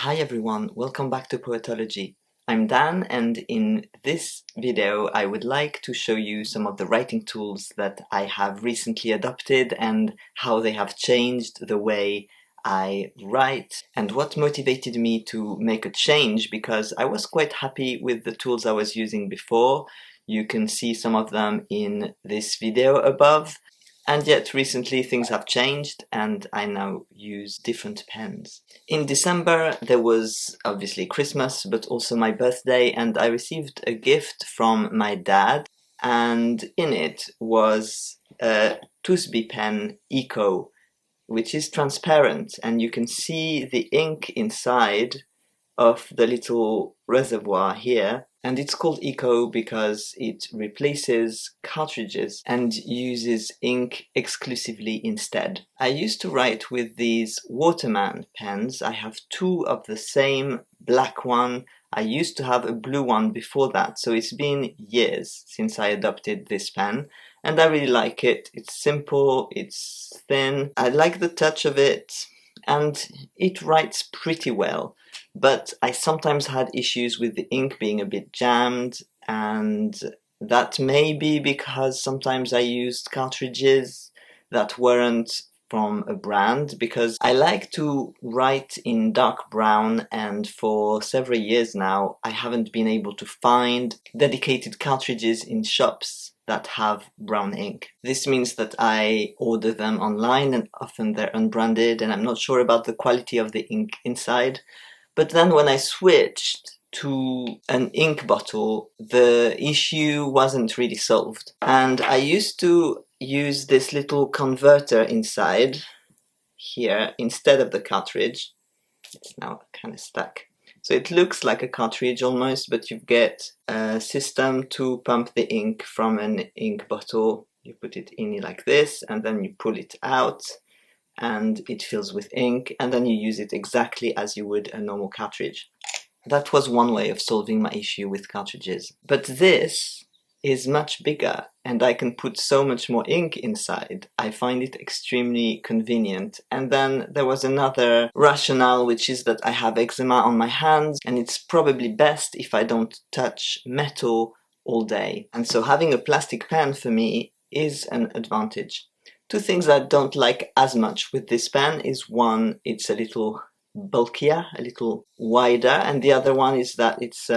Hi everyone, welcome back to Poetology. I'm Dan, and in this video I would like to show you some of the writing tools that I have recently adopted and how they have changed the way I write and what motivated me to make a change, because I was quite happy with the tools I was using before. You can see some of them in this video above. And yet recently things have changed and I now use different pens. In December there was obviously Christmas but also my birthday, and I received a gift from my dad, and in it was a TWSBI pen ECO, which is transparent and you can see the ink inside of the little reservoir here. And it's called ECO because it replaces cartridges and uses ink exclusively instead. I used to write with these Waterman pens. I have two of the same black one. I used to have a blue one before that, so it's been years since I adopted this pen. And I really like it. It's simple, it's thin, I like the touch of it, and it writes pretty well. But I sometimes had issues with the ink being a bit jammed, and that may be because sometimes I used cartridges that weren't from a brand, because I like to write in dark brown, and for several years now I haven't been able to find dedicated cartridges in shops that have brown ink. This means that I order them online and often they're unbranded and I'm not sure about the quality of the ink inside. But then when I switched to an ink bottle, the issue wasn't really solved. And I used to use this little converter inside here instead of the cartridge. It's now kind of stuck. So it looks like a cartridge almost, but you get a system to pump the ink from an ink bottle. You put it in like this and then you pull it out, and it fills with ink, and then you use it exactly as you would a normal cartridge. That was one way of solving my issue with cartridges. But this is much bigger, and I can put so much more ink inside. I find it extremely convenient. And then there was another rationale, which is that I have eczema on my hands, and it's probably best if I don't touch metal all day. And so having a plastic pen for me is an advantage. Two things I don't like as much with this pen is, one, it's a little bulkier, a little wider, and the other one is that it's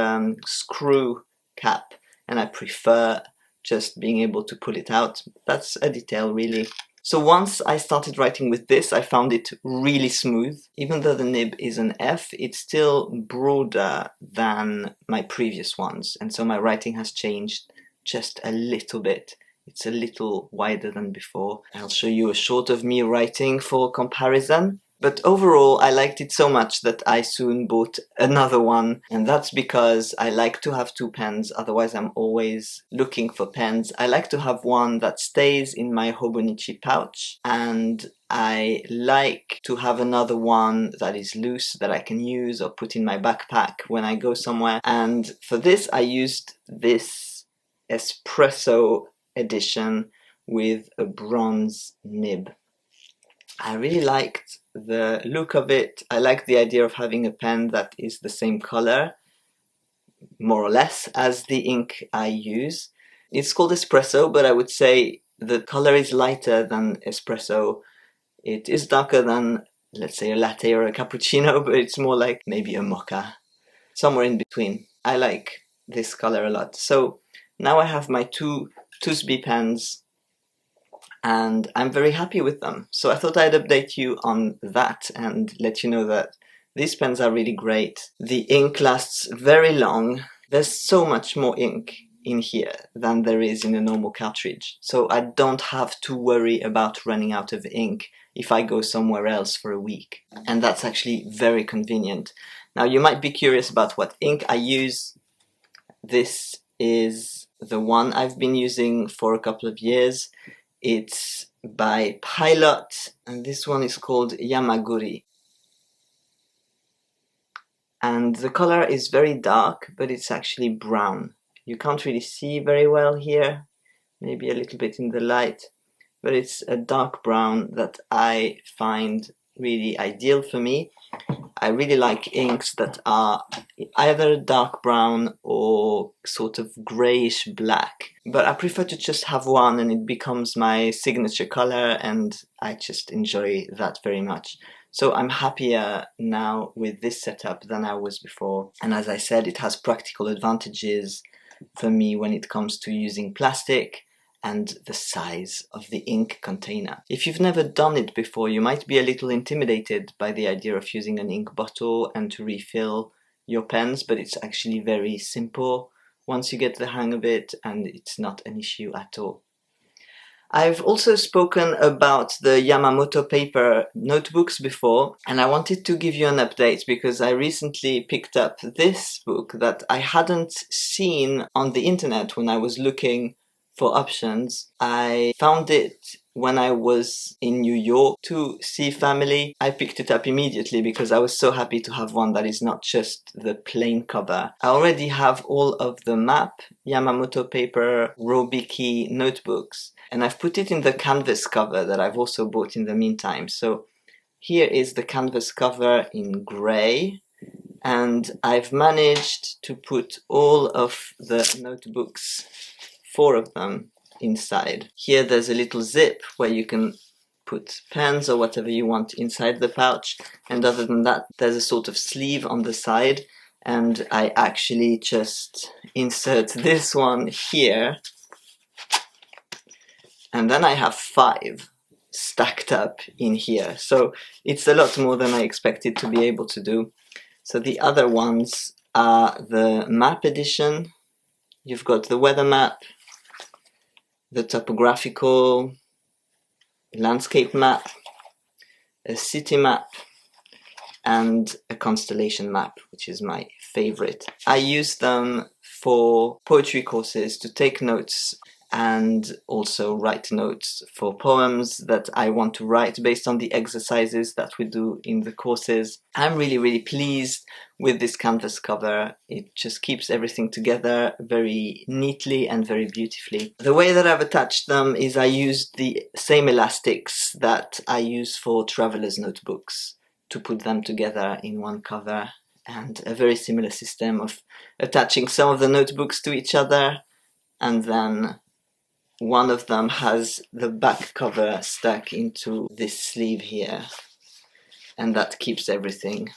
screw cap, and I prefer just being able to pull it out. That's a detail, really. So once I started writing with this, I found it really smooth. Even though the nib is an F, it's still broader than my previous ones, and so my writing has changed just a little bit. It's a little wider than before. I'll show you a shot of me writing for comparison. But overall, I liked it so much that I soon bought another one. And that's because I like to have two pens, otherwise I'm always looking for pens. I like to have one that stays in my Hobonichi pouch, and I like to have another one that is loose that I can use or put in my backpack when I go somewhere. And for this, I used this Espresso edition with a bronze nib. I really liked the look of it. I like the idea of having a pen that is the same color, more or less, as the ink I use. It's called Espresso, but I would say the color is lighter than Espresso. It is darker than, let's say, a latte or a cappuccino, but it's more like maybe a mocha, somewhere in between. I like this color a lot. So now I have my two TWSBI pens, and I'm very happy with them. So I thought I'd update you on that and let you know that these pens are really great. The ink lasts very long. There's so much more ink in here than there is in a normal cartridge. So I don't have to worry about running out of ink if I go somewhere else for a week. And that's actually very convenient. Now you might be curious about what ink I use. This is the one I've been using for a couple of years. It's by Pilot, and this one is called Yamamoto. And the color is very dark, but it's actually brown. You can't really see very well here, maybe a little bit in the light, but it's a dark brown that I find really ideal for me. I really like inks that are either dark brown or sort of greyish black, but I prefer to just have one and it becomes my signature color, and I just enjoy that very much. So I'm happier now with this setup than I was before, and as I said, it has practical advantages for me when it comes to using plastic and the size of the ink container. If you've never done it before, you might be a little intimidated by the idea of using an ink bottle and to refill your pens, but it's actually very simple once you get the hang of it, and it's not an issue at all. I've also spoken about the Yamamoto Paper notebooks before, and I wanted to give you an update because I recently picked up this book that I hadn't seen on the internet when I was looking for options. I found it when I was in New York to see family. I picked it up immediately because I was so happy to have one that is not just the plain cover. I already have all of the map Yamamoto Paper Ro-biki notebooks, and I've put it in the canvas cover that I've also bought in the meantime. So here is the canvas cover in grey, and I've managed to put all of the notebooks, 4 of them, inside. Here there's a little zip where you can put pens or whatever you want inside the pouch, and other than that there's a sort of sleeve on the side, and I actually just insert this one here, and then I have 5 stacked up in here. So it's a lot more than I expected to be able to do. So the other ones are the map edition. You've got the weather map, the topographical, landscape map, a city map, and a constellation map, which is my favorite. I use them for poetry courses to take notes and also write notes for poems that I want to write based on the exercises that we do in the courses. I'm really pleased with this canvas cover. It just keeps everything together very neatly and very beautifully. The way that I've attached them is I used the same elastics that I use for traveler's notebooks to put them together in one cover, and a very similar system of attaching some of the notebooks to each other, and then one of them has the back cover stuck into this sleeve here, and that keeps everything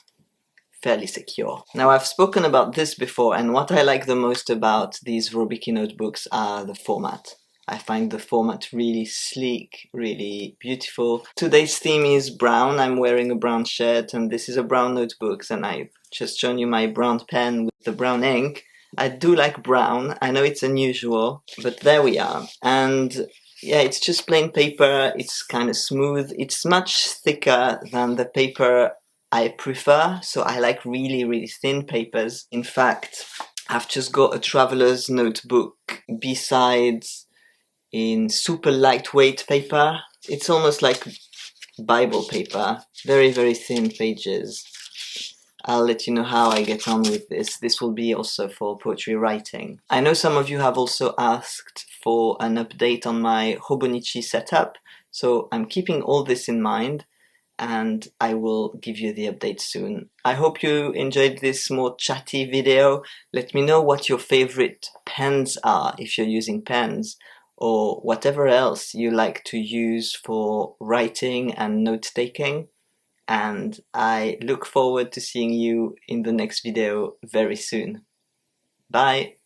fairly secure. Now, I've spoken about this before, and what I like the most about these Ro-biki notebooks are the format. I find the format really sleek, really beautiful. Today's theme is brown. I'm wearing a brown shirt, and this is a brown notebook, and I've just shown you my brown pen with the brown ink. I do like brown. I know it's unusual, but there we are. And yeah, it's just plain paper. It's kind of smooth. It's much thicker than the paper I prefer, so I like really thin papers. In fact, I've just got a traveler's notebook B-Sides in super lightweight paper. It's almost like Bible paper. Very thin pages. I'll let you know how I get on with this. This will be also for poetry writing. I know some of you have also asked for an update on my Hobonichi setup, so I'm keeping all this in mind, and I will give you the update soon. I hope you enjoyed this more chatty video. Let me know what your favorite pens are if you're using pens, or whatever else you like to use for writing and note-taking. And I look forward to seeing you in the next video very soon. Bye!